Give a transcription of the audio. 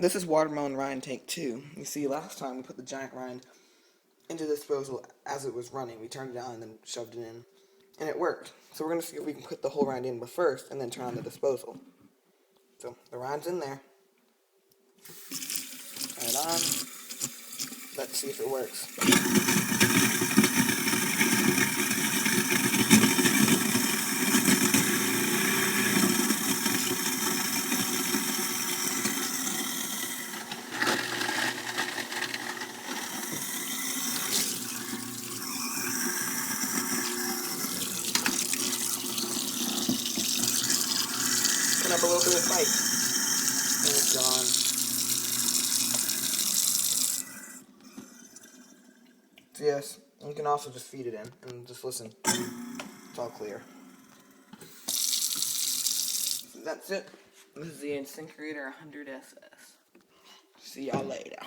This is watermelon rind tank 2. You see, last time we put the giant rind into the disposal as it was running. We turned it on and then shoved it in, and it worked. So we're going to see if we can put the whole rind in first and then turn on the disposal. So the rind's in there. Turn it on. Let's see if it works. Turn up a little bit of light, and it's gone. So yes, you can also just feed it in and just listen. It's all clear. That's it. This is the Insinkerator 100SS. See y'all later.